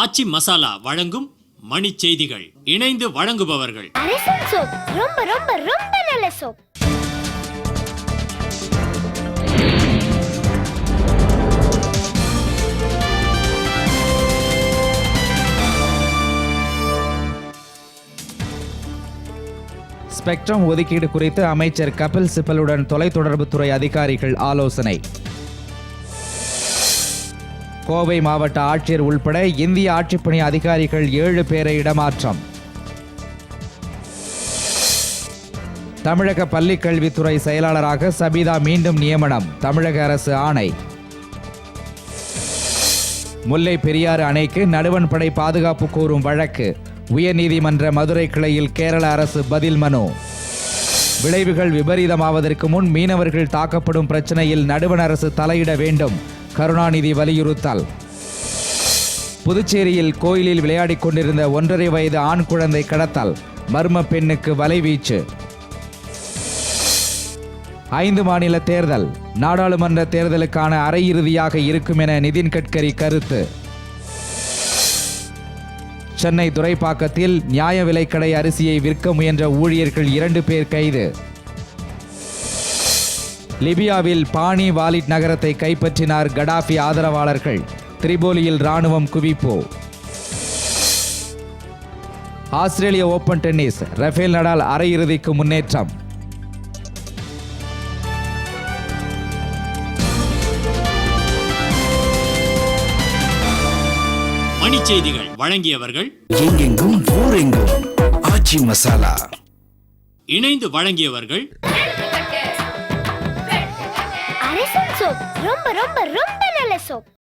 ஆச்சி மசாலா வழங்கும் மணி செய்திகள். இணைந்து வழங்குபவர்கள் அரசன் சோப். ரொம்ப ரொம்ப ரொம்ப நல்ல சோப். ஸ்பெக்ட்ரம் ஒதுக்கீடு குறித்து அமைச்சர் கபில் சிபலுடன் தொலைத்தொடர்புத்துறை அதிகாரிகள் ஆலோசனை. கோவை மாவட்ட ஆட்சியர் உள்பட இந்திய ஆட்சிப்பணி அதிகாரிகள் 7 பேரை இடமாற்றம். தமிழக பள்ளிக்கல்வித்துறை செயலாளராக சபிதா மீண்டும் நியமனம், தமிழக அரசு ஆணை. முல்லை பெரியாறு அணைக்கு நடுவண்படை பாதுகாப்பு கோரும் வழக்கு, உயர்நீதிமன்ற மதுரை கிளையில் கேரள அரசு பதில் மனு. விளைவுகள் விபரீதமாவதற்கு முன் மீனவர்கள் தாக்கப்படும் பிரச்சனையில் நடுவண் அரசு தலையிட வேண்டும், கருணாநிதி வலியுறுத்தல். புதுச்சேரியில் கோயிலில் விளையாடிக் கொண்டிருந்த 1.5 வயது ஆண் குழந்தை கடத்தல், மர்ம பெண்ணுக்கு வலைவீச்சு. 5 மாநில தேர்தல் நாடாளுமன்ற தேர்தலுக்கான அரையிறுதியாக இருக்கும் என நிதின் கட்கரி கருத்து. சென்னை துரைப்பாக்கத்தில் நியாய விலைக்கடை அரிசியை விற்க முயன்ற ஊழியர்கள் 2 பேர் கைது. லிபியாவில் பானி வாலிட் நகரத்தை கைப்பற்றினார் கடாஃபி ஆதரவாளர்கள், திரிபோலியில் ராணுவம் குவிப்பு. ஆஸ்திரேலிய ஓபன் டென்னிஸ், ரஃபேல் நடால் அரையிறுதிக்கு முன்னேற்றம். மணி செய்திகள் வழங்கியவர்கள் எங்கெங்கும் ஊரெங்கும் ஆச்சி மசாலா. இணைந்து வழங்கியவர்கள் அரசன் சோப். ரொம்ப ரொம்ப ரொம்ப நல்ல சோப்.